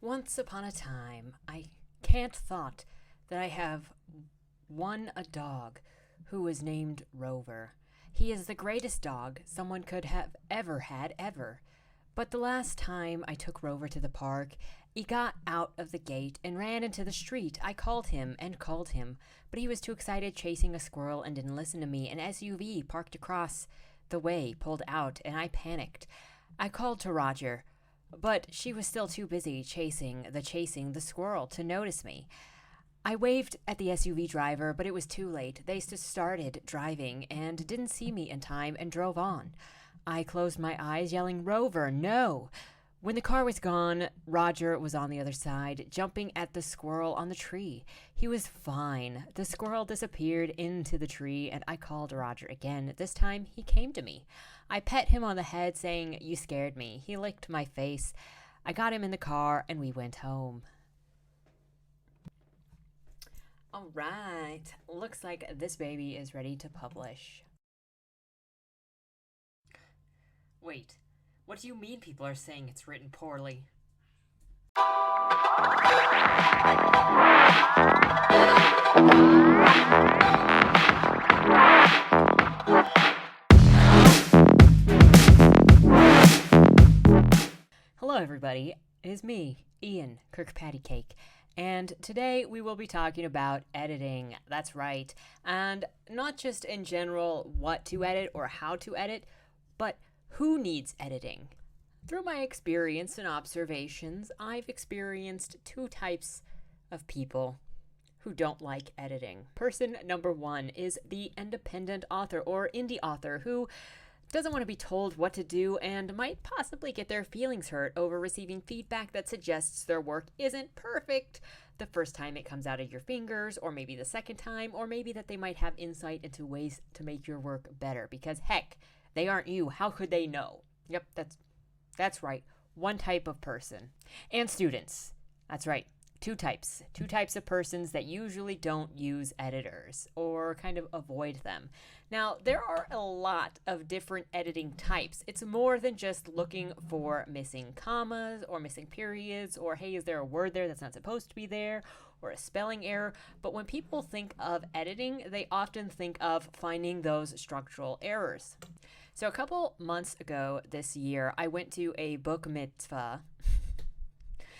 Once upon a time, I can't thought that I have a dog who was named Rover. He is the greatest dog someone could have ever had ever. But the last time I took Rover to the park, he got out of the gate and ran into the street. I called him and called him, but he was too excited chasing a squirrel and didn't listen to me. An SUV parked across the way pulled out, and I panicked. I called to Roger, but she was still too busy chasing the squirrel to notice me. I waved at the SUV driver, but it was too late. They just started driving and didn't see me in time and drove on. I closed my eyes, yelling, "Rover, no!" When the car was gone, Roger was on the other side, jumping at the squirrel on the tree. He was fine. The squirrel disappeared into the tree, and I called Roger again. This time, he came to me. I pet him on the head, saying, "You scared me." He licked my face. I got him in the car, and we went home. All right. Looks like this baby is ready to publish. Wait. What do you mean people are saying it's written poorly? Hello everybody, it is me, Ian Kirkpattacake, and today we will be talking about editing. That's right, and not just in general what to edit or how to edit, but who needs editing? Through my experience and observations, I've experienced two types of people who don't like editing. Person number one is the independent author or indie author who doesn't want to be told what to do and might possibly get their feelings hurt over receiving feedback that suggests their work isn't perfect the first time it comes out of your fingers, or maybe the second time, or maybe that they might have insight into ways to make your work better because heck, they aren't you. How could they know? Yep, that's right. One type of person. And students. That's right. Two types. Two types of persons that usually don't use editors or kind of avoid them. Now, there are a lot of different editing types. It's more than just looking for missing commas or missing periods or, hey, is there a word there that's not supposed to be there, or a spelling error. But when people think of editing, they often think of finding those structural errors. So a couple months ago this year, I went to a book mitzvah,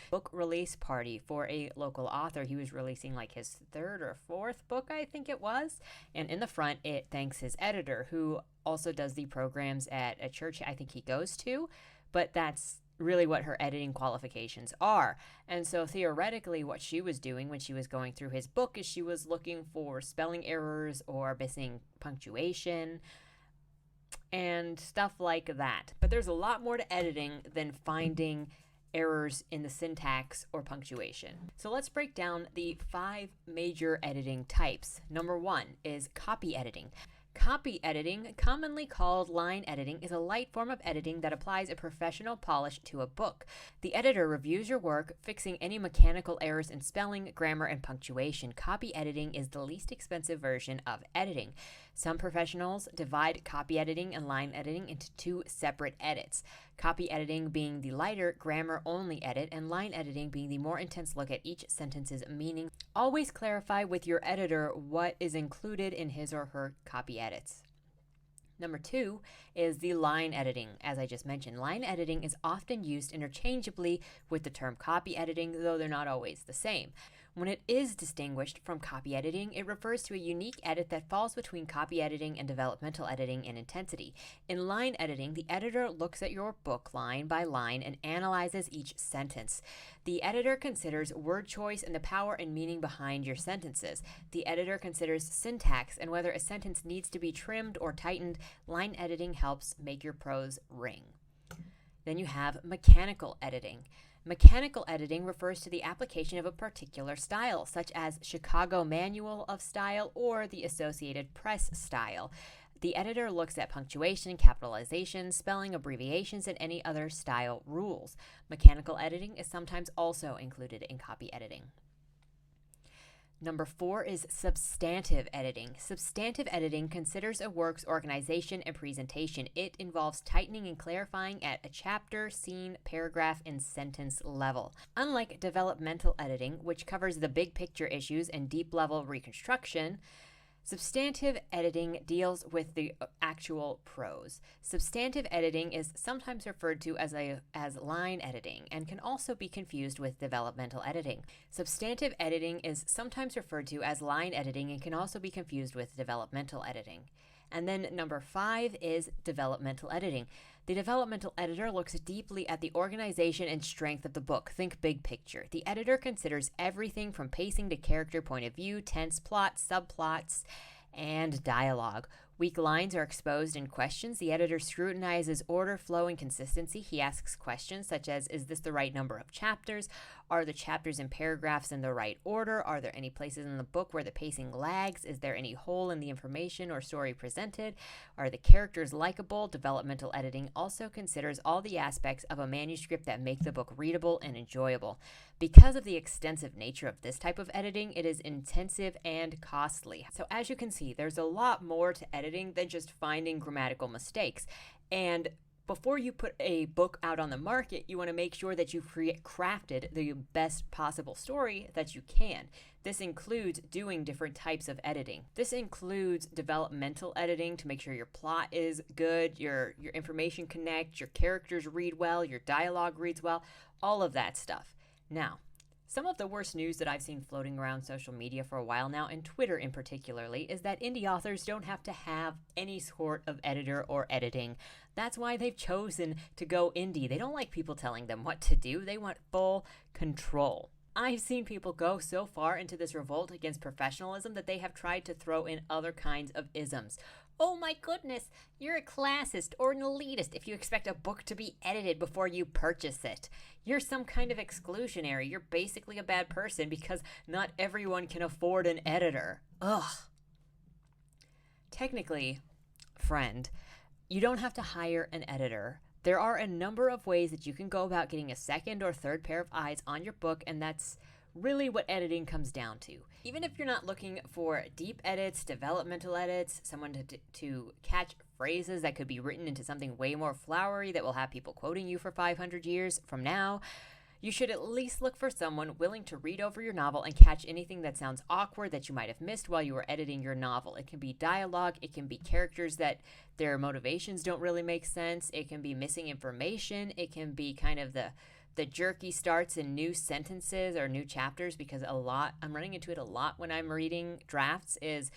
book release party for a local author. He was releasing like his third or fourth book, I think it was. And in the front, it thanks his editor, who also does the programs at a church I think he goes to. But that's really what her editing qualifications are. And so theoretically, what she was doing when she was going through his book is she was looking for spelling errors or missing punctuation and stuff like that. But there's a lot more to editing than finding errors in the syntax or punctuation. So let's break down the 5 major editing types. Number 1 is copy editing. Copy editing, commonly called line editing, is a light form of editing that applies a professional polish to a book. The editor reviews your work, fixing any mechanical errors in spelling, grammar, and punctuation. Copy editing is the least expensive version of editing. Some professionals divide copy editing and line editing into 2 separate edits. Copy editing being the lighter, grammar-only edit, and line editing being the more intense look at each sentence's meaning. Always clarify with your editor what is included in his or her copy edits. Number 2 is the line editing. As I just mentioned, line editing is often used interchangeably with the term copy editing, though they're not always the same. When it is distinguished from copy editing, it refers to a unique edit that falls between copy editing and developmental editing in intensity. In line editing, the editor looks at your book line by line and analyzes each sentence. The editor considers word choice and the power and meaning behind your sentences. The editor considers syntax and whether a sentence needs to be trimmed or tightened. Line editing helps make your prose ring. Then you have mechanical editing. Mechanical editing refers to the application of a particular style, such as Chicago Manual of Style or the Associated Press style. The editor looks at punctuation, capitalization, spelling, abbreviations, and any other style rules. Mechanical editing is sometimes also included in copy editing. Number 4 is substantive editing. Substantive editing considers a work's organization and presentation. It involves tightening and clarifying at a chapter, scene, paragraph, and sentence level. Unlike developmental editing, which covers the big picture issues and deep level reconstruction, substantive editing deals with the actual prose. Substantive editing is sometimes referred to as line editing and can also be confused with developmental editing. Substantive editing is sometimes referred to as line editing and can also be confused with developmental editing. And then number 5 is developmental editing. The developmental editor looks deeply at the organization and strength of the book. Think big picture. The editor considers everything from pacing to character point of view, tense plot, subplots, and dialogue. Weak lines are exposed in questions. The editor scrutinizes order, flow, and consistency. He asks questions such as, is this the right number of chapters? Are the chapters and paragraphs in the right order? Are there any places in the book where the pacing lags? Is there any hole in the information or story presented? Are the characters likable? Developmental editing also considers all the aspects of a manuscript that make the book readable and enjoyable. Because of the extensive nature of this type of editing, it is intensive and costly. So as you can see, there's a lot more to editing than just finding grammatical mistakes. And before you put a book out on the market, you want to make sure that you've crafted the best possible story that you can. This includes doing different types of editing. This includes developmental editing to make sure your plot is good, your information connects, your characters read well, your dialogue reads well, all of that stuff. Now, some of the worst news that I've seen floating around social media for a while now, and Twitter in particularly, is that indie authors don't have to have any sort of editor or editing. That's why they've chosen to go indie. They don't like people telling them what to do. They want full control. I've seen people go so far into this revolt against professionalism that they have tried to throw in other kinds of isms. Oh my goodness, you're a classist or an elitist if you expect a book to be edited before you purchase it. You're some kind of exclusionary. You're basically a bad person because not everyone can afford an editor. Ugh. Technically, friend, you don't have to hire an editor. There are a number of ways that you can go about getting a second or third pair of eyes on your book, and that's really what editing comes down to. Even if you're not looking for deep edits, developmental edits, someone to catch phrases that could be written into something way more flowery that will have people quoting you for 500 years from now, you should at least look for someone willing to read over your novel and catch anything that sounds awkward that you might have missed while you were editing your novel. It can be dialogue, it can be characters that their motivations don't really make sense, it can be missing information, it can be kind of the jerky starts in new sentences or new chapters, because I'm running into it a lot when I'm reading drafts, is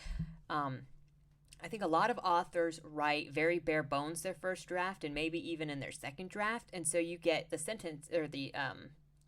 I think a lot of authors write very bare bones their first draft and maybe even in their second draft, and so you get the sentence or the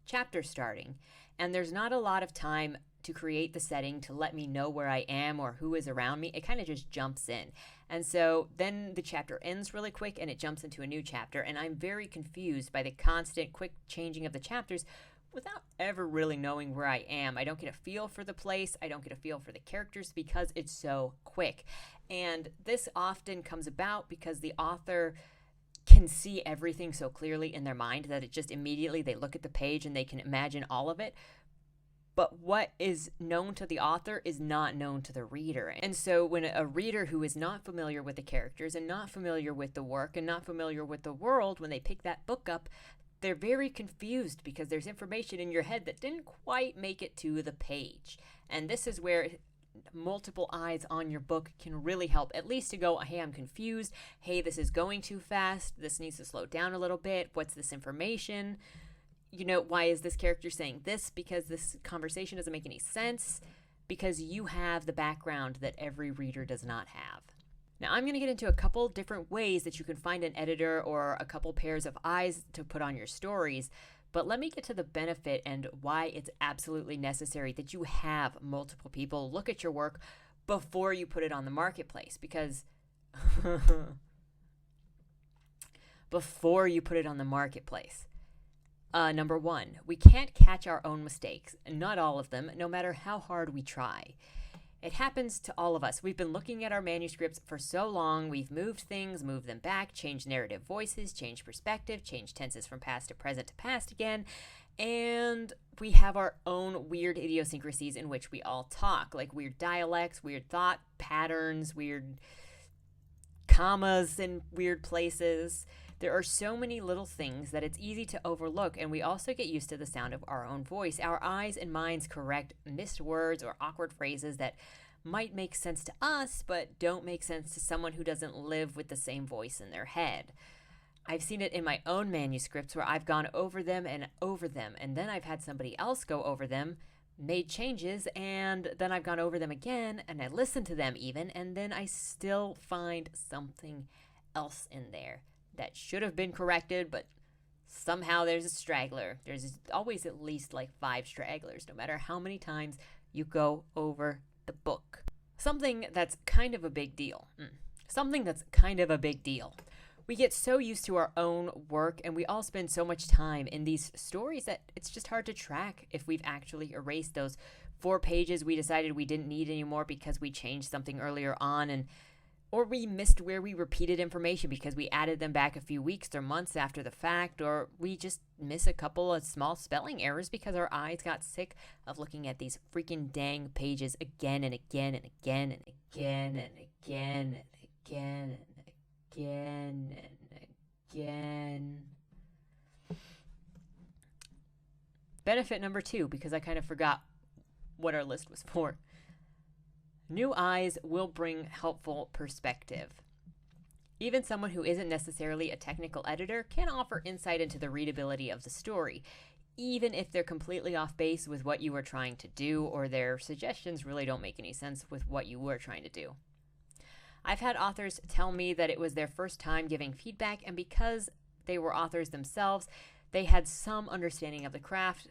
chapter starting, and there's not a lot of time to create the setting to let me know where I am or who is around me. It kind of just jumps in. And so then the chapter ends really quick and it jumps into a new chapter, and I'm very confused by the constant quick changing of the chapters without ever really knowing where I am. I don't get a feel for the place. I don't get a feel for the characters because it's so quick. And this often comes about because the author can see everything so clearly in their mind that it just immediately they look at the page and they can imagine all of it. But what is known to the author is not known to the reader. And so when a reader who is not familiar with the characters and not familiar with the work and not familiar with the world, when they pick that book up, they're very confused because there's information in your head that didn't quite make it to the page. And this is where multiple eyes on your book can really help, at least to go, hey, I'm confused. Hey, this is going too fast. This needs to slow down a little bit. What's this information? Why is this character saying this? Because this conversation doesn't make any sense, because you have the background that every reader does not have. Now, I'm going to get into a couple different ways that you can find an editor or a couple pairs of eyes to put on your stories, but let me get to the benefit and why it's absolutely necessary that you have multiple people look at your work before you put it on the marketplace, because before you put it on the marketplace. Number one, we can't catch our own mistakes, not all of them, no matter how hard we try. It happens to all of us. We've been looking at our manuscripts for so long. We've moved things, moved them back, changed narrative voices, changed perspective, changed tenses from past to present to past again. And we have our own weird idiosyncrasies in which we all talk, like weird dialects, weird thought patterns, weird commas in weird places. There are so many little things that it's easy to overlook, and we also get used to the sound of our own voice. Our eyes and minds correct missed words or awkward phrases that might make sense to us, but don't make sense to someone who doesn't live with the same voice in their head. I've seen it in my own manuscripts where I've gone over them, and then I've had somebody else go over them, made changes, and then I've gone over them again, and I listened to them even, and then I still find something else in there that should have been corrected, but somehow there's a straggler. There's always at least like 5 stragglers, no matter how many times you go over the book. Something that's kind of a big deal. We get so used to our own work, and we all spend so much time in these stories that it's just hard to track if we've actually erased those 4 pages we decided we didn't need anymore because we changed something earlier on, or we missed where we repeated information because we added them back a few weeks or months after the fact, or we just miss a couple of small spelling errors because our eyes got sick of looking at these freaking dang pages again and again and again and again and again and again and again and again. Benefit number 2, because I kind of forgot what our list was for. New eyes will bring helpful perspective. Even someone who isn't necessarily a technical editor can offer insight into the readability of the story, even if they're completely off base with what you were trying to do, or their suggestions really don't make any sense with what you were trying to do. I've had authors tell me that it was their first time giving feedback, and because they were authors themselves, they had some understanding of the craft.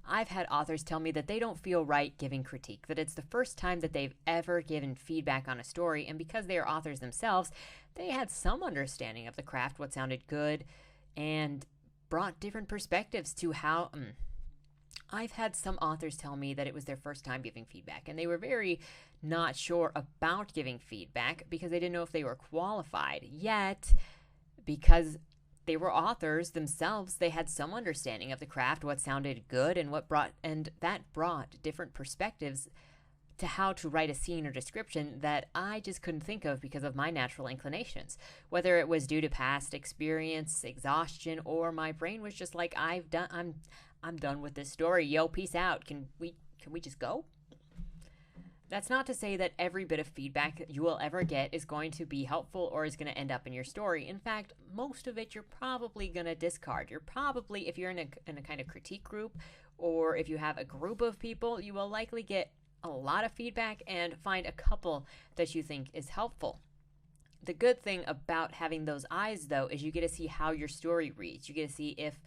I've had authors tell me that they don't feel right giving critique, that it's the first time that they've ever given feedback on a story, and because they are authors themselves, they had some understanding of the craft, what sounded good, and brought different perspectives to how... I've had some authors tell me that it was their first time giving feedback, and they were very not sure about giving feedback because they didn't know if they were qualified. Yet, because they were authors themselves, they had some understanding of the craft, what sounded good, and that brought different perspectives to how to write a scene or description that I just couldn't think of because of my natural inclinations. Whether it was due to past experience, exhaustion, or my brain was just like, I'm done with this story. Yo, peace out. Can we just go? That's not to say that every bit of feedback you will ever get is going to be helpful or is going to end up in your story. In fact, most of it you're probably going to discard. You're probably, if you're in a kind of critique group, or if you have a group of people, you will likely get a lot of feedback and find a couple that you think is helpful. The good thing about having those eyes, though, is you get to see how your story reads. You get to see if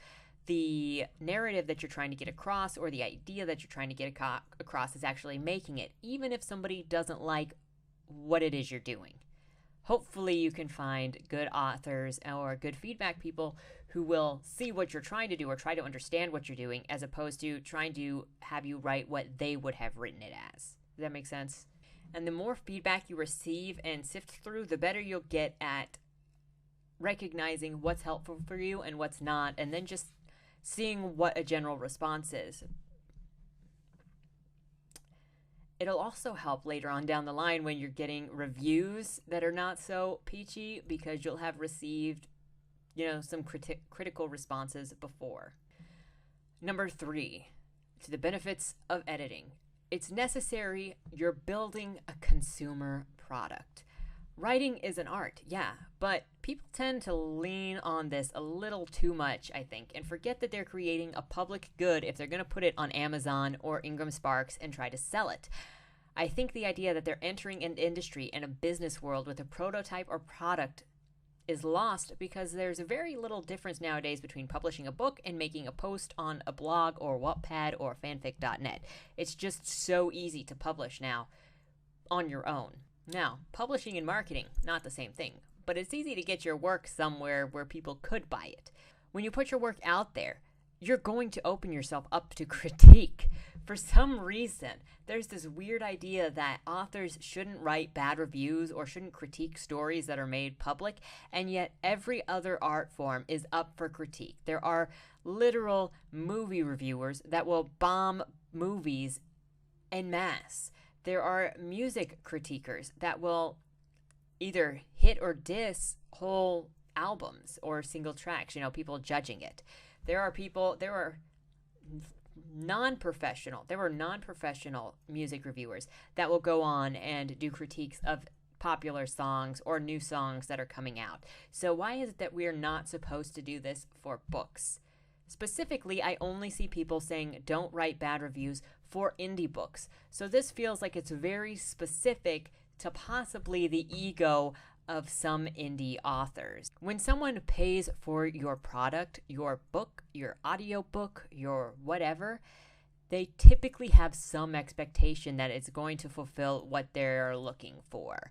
the narrative that you're trying to get across or the idea that you're trying to get across is actually making it, even if somebody doesn't like what it is you're doing. Hopefully you can find good authors or good feedback people who will see what you're trying to do or try to understand what you're doing, as opposed to trying to have you write what they would have written it as. Does that make sense? And the more feedback you receive and sift through, the better you'll get at recognizing what's helpful for you and what's not, and then just seeing what a general response is. It'll also help later on down the line when you're getting reviews that are not so peachy, because you'll have received, some critical responses before. Number 3, to the benefits of editing. It's necessary. You're building a consumer product. Writing is an art, yeah, but people tend to lean on this a little too much, I think, and forget that they're creating a public good if they're going to put it on Amazon or Ingram Sparks and try to sell it. I think the idea that they're entering an industry and a business world with a prototype or product is lost, because there's very little difference nowadays between publishing a book and making a post on a blog or Wattpad or fanfic.net. It's just so easy to publish now on your own. Now, publishing and marketing, not the same thing, but it's easy to get your work somewhere where people could buy it. When you put your work out there, you're going to open yourself up to critique. For some reason, there's this weird idea that authors shouldn't write bad reviews or shouldn't critique stories that are made public, and yet every other art form is up for critique. There are literal movie reviewers that will bomb movies en masse. There are music critiquers that will either hit or diss whole albums or single tracks, people judging it. There were non-professional music reviewers that will go on and do critiques of popular songs or new songs that are coming out. So why is it that we are not supposed to do this for books? Specifically, I only see people saying don't write bad reviews for indie books. So this feels like it's very specific to possibly the ego of some indie authors. When someone pays for your product, your book, your audiobook, your whatever, they typically have some expectation that it's going to fulfill what they're looking for.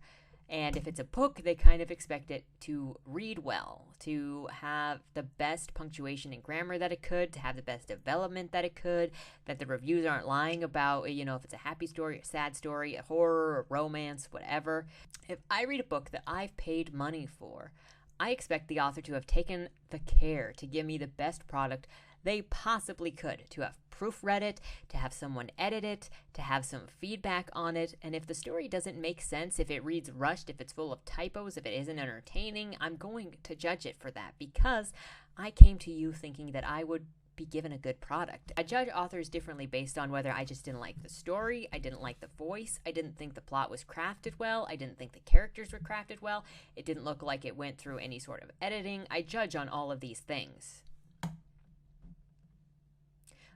And if it's a book, they kind of expect it to read well, to have the best punctuation and grammar that it could, to have the best development that it could, that the reviews aren't lying about, if it's a happy story, a sad story, a horror, a romance, whatever. If I read a book that I've paid money for, I expect the author to have taken the care to give me the best product they possibly could, to have proofread it, to have someone edit it, to have some feedback on it. And if the story doesn't make sense, if it reads rushed, if it's full of typos, if it isn't entertaining, I'm going to judge it for that because I came to you thinking that I would be given a good product. I judge authors differently based on whether I just didn't like the story, I didn't like the voice, I didn't think the plot was crafted well, I didn't think the characters were crafted well, it didn't look like it went through any sort of editing. I judge on all of these things.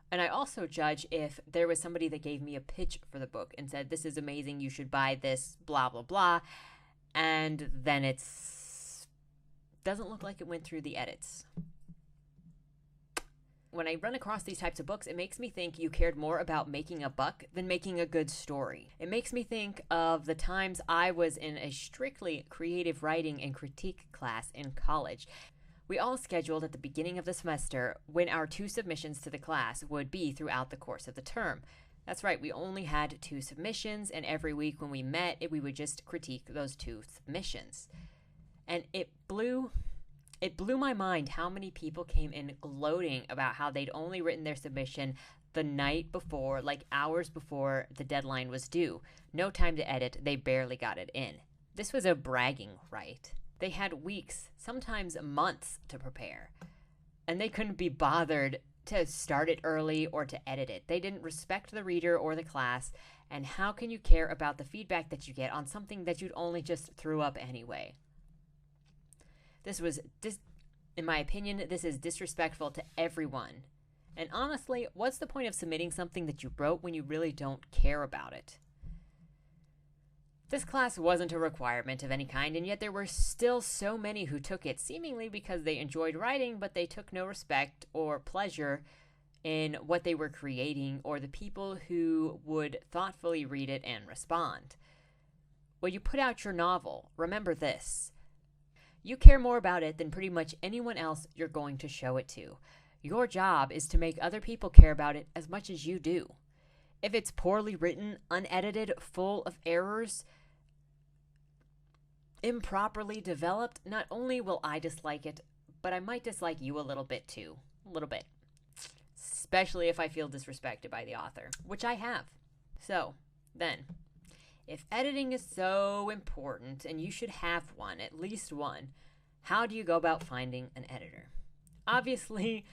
And I also judge if there was somebody that gave me a pitch for the book and said, this is amazing, you should buy this, blah, blah, blah. And then doesn't look like it went through the edits. When I run across these types of books, it makes me think you cared more about making a buck than making a good story. It makes me think of the times I was in a strictly creative writing and critique class in college. We all scheduled at the beginning of the semester when our 2 submissions to the class would be throughout the course of the term. That's right, we only had 2 submissions, and every week when we met, we would just critique those 2 submissions. And it blew my mind how many people came in gloating about how they'd only written their submission the night before, like hours before the deadline was due. No time to edit, they barely got it in. This was a bragging right. They had weeks, sometimes months to prepare, and they couldn't be bothered to start it early or to edit it. They didn't respect the reader or the class, and how can you care about the feedback that you get on something that you'd only just threw up anyway? In my opinion, this is disrespectful to everyone. And honestly, what's the point of submitting something that you wrote when you really don't care about it? This class wasn't a requirement of any kind, and yet there were still so many who took it, seemingly because they enjoyed writing, but they took no respect or pleasure in what they were creating or the people who would thoughtfully read it and respond. When you put out your novel, remember this. You care more about it than pretty much anyone else you're going to show it to. Your job is to make other people care about it as much as you do. If it's poorly written, unedited, full of errors, improperly developed, not only will I dislike it, but I might dislike you a little bit too. A little bit. Especially if I feel disrespected by the author, which I have. So, then, if editing is so important and you should have one, at least one, how do you go about finding an editor? Obviously,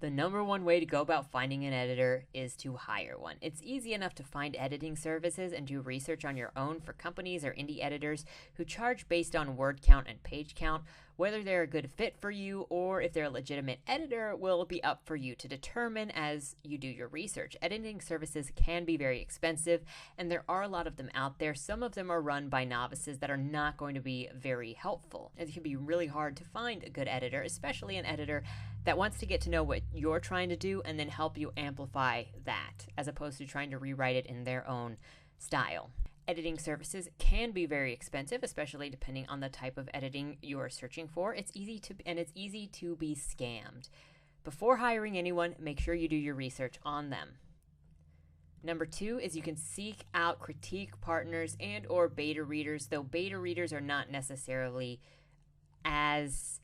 the number one way to go about finding an editor is to hire one. It's easy enough to find editing services and do research on your own for companies or indie editors who charge based on word count and page count. Whether they're a good fit for you or if they're a legitimate editor will be up for you to determine as you do your research. Editing services can be very expensive, and there are a lot of them out there. Some of them are run by novices that are not going to be very helpful. It can be really hard to find a good editor, especially an editor that wants to get to know what you're trying to do and then help you amplify that, as opposed to trying to rewrite it in their own style. Editing services can be very expensive, especially depending on the type of editing you're searching for. It's easy to be scammed. Before hiring anyone, make sure you do your research on them. Number 2 is you can seek out critique partners and or beta readers, though beta readers are not necessarily as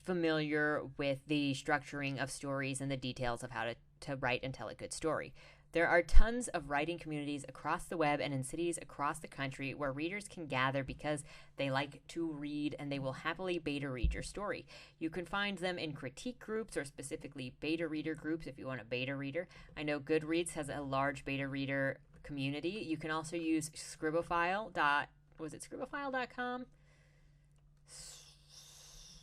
familiar with the structuring of stories and the details of how to write and tell a good story. There are tons of writing communities across the web and in cities across the country where readers can gather because they like to read and they will happily beta read your story. You can find them in critique groups or specifically beta reader groups if you want a beta reader. I know Goodreads has a large beta reader community. You can also use Scribophile.com?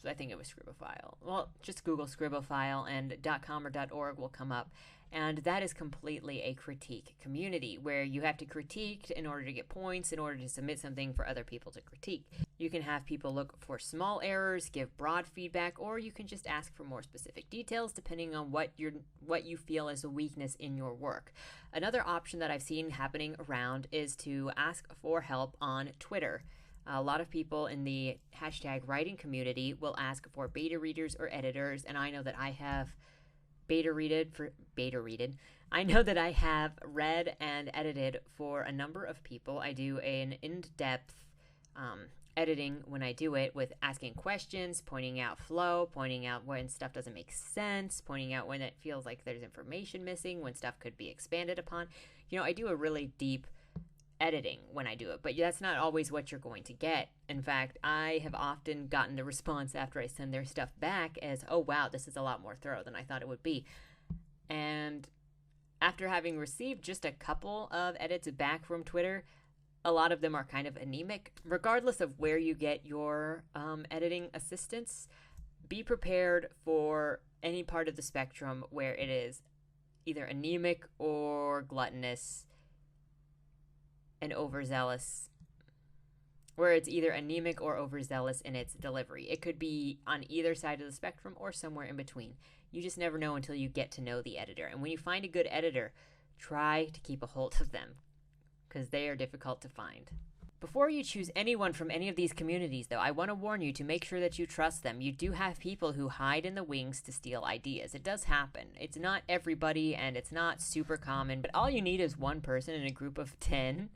I think it was Scribophile. Well, just Google Scribophile and .com or .org will come up. And that is completely a critique community where you have to critique in order to get points, in order to submit something for other people to critique. You can have people look for small errors, give broad feedback, or you can just ask for more specific details depending on what you feel is a weakness in your work. Another option that I've seen happening around is to ask for help on Twitter. A lot of people in the hashtag writing community will ask for beta readers or editors, and I know that I have I know that I have read and edited for a number of people. I do an in-depth editing when I do it with asking questions, pointing out flow, pointing out when stuff doesn't make sense, pointing out when it feels like there's information missing, when stuff could be expanded upon. You know, I do a really deep editing when I do it, but that's not always what you're going to get. In fact, I have often gotten the response after I send their stuff back as, oh wow, this is a lot more thorough than I thought it would be. And after having received just a couple of edits back from Twitter, a lot of them are kind of anemic. Regardless of where you get your editing assistance, be prepared for any part of the spectrum where it is either anemic or gluttonous and overzealous, where it's either anemic or overzealous in its delivery. It could be on either side of the spectrum or somewhere in between. You just never know until you get to know the editor. And when you find a good editor, try to keep a hold of them because they are difficult to find. Before you choose anyone from any of these communities, though, I want to warn you to make sure that you trust them. You do have people who hide in the wings to steal ideas. It does happen. It's not everybody and it's not super common, but all you need is one person in a group of 10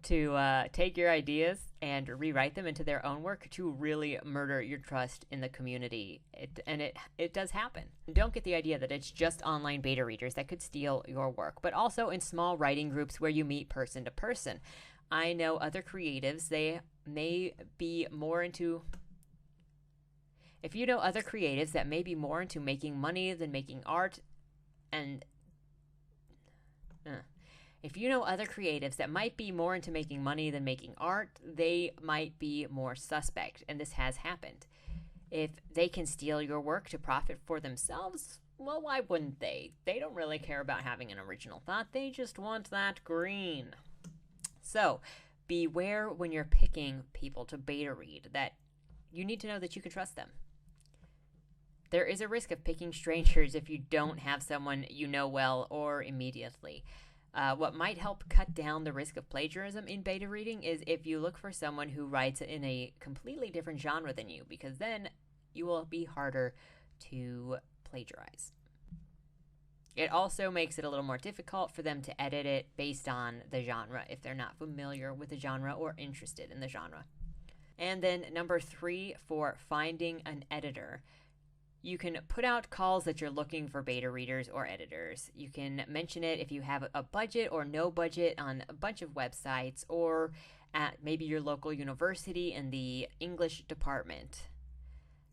to take your ideas and rewrite them into their own work to really murder your trust in the community. It does happen. Don't get the idea that it's just online beta readers that could steal your work, but also in small writing groups where you meet person to person. I know other creatives, they may be more into... If you know other creatives that may be more into making money than making art, and... If you know other creatives that might be more into making money than making art, they might be more suspect, and this has happened. If they can steal your work to profit for themselves, well, why wouldn't they? They don't really care about having an original thought. They just want that green. So, beware when you're picking people to beta read that you need to know that you can trust them. There is a risk of picking strangers if you don't have someone you know well or immediately. What might help cut down the risk of plagiarism in beta reading is if you look for someone who writes in a completely different genre than you, because then you will be harder to plagiarize. It also makes it a little more difficult for them to edit it based on the genre if they're not familiar with the genre or interested in the genre. And then number 3, for finding an editor. You can put out calls that you're looking for beta readers or editors. You can mention it if you have a budget or no budget on a bunch of websites or at maybe your local university in the English department.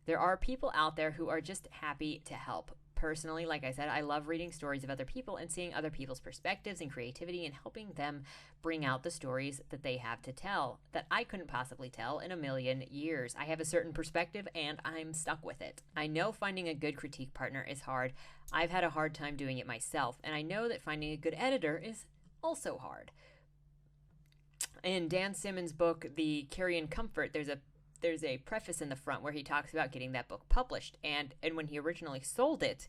There are people out there who are just happy to help. Personally, like I said, I love reading stories of other people and seeing other people's perspectives and creativity and helping them bring out the stories that they have to tell that I couldn't possibly tell in a million years. I have a certain perspective and I'm stuck with it. I know finding a good critique partner is hard. I've had a hard time doing it myself, and I know that finding a good editor is also hard. In Dan Simmons' book, The Carrion Comfort, there's a preface in the front where he talks about getting that book published. And when he originally sold it,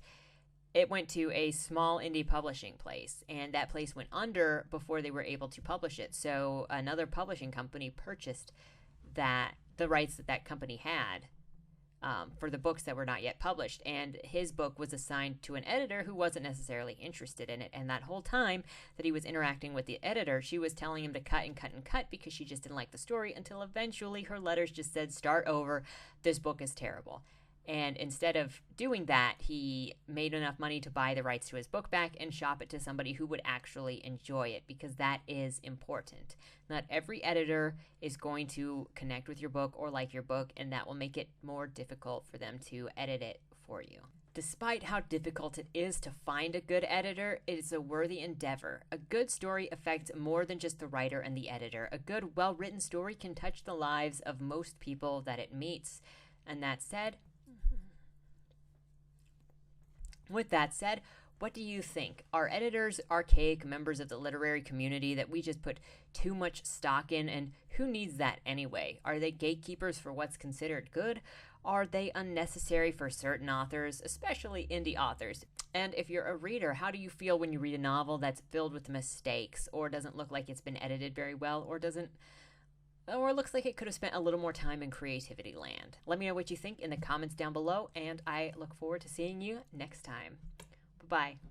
it went to a small indie publishing place. And that place went under before they were able to publish it. So another publishing company purchased the rights that company had for the books that were not yet published. And his book was assigned to an editor who wasn't necessarily interested in it. And that whole time that he was interacting with the editor, she was telling him to cut and cut and cut because she just didn't like the story, until eventually her letters just said, start over. This book is terrible. And instead of doing that, he made enough money to buy the rights to his book back and shop it to somebody who would actually enjoy it, because that is important. Not every editor is going to connect with your book or like your book, and that will make it more difficult for them to edit it for you. Despite how difficult it is to find a good editor, it is a worthy endeavor. A good story affects more than just the writer and the editor. A good, well-written story can touch the lives of most people that it meets. And with that said, what do you think? Are editors archaic members of the literary community that we just put too much stock in, and who needs that anyway? Are they gatekeepers for what's considered good? Are they unnecessary for certain authors, especially indie authors? And if you're a reader, how do you feel when you read a novel that's filled with mistakes, or doesn't look like it's been edited very well, or looks like it could have spent a little more time in creativity land? Let me know what you think in the comments down below, and I look forward to seeing you next time. Bye-bye.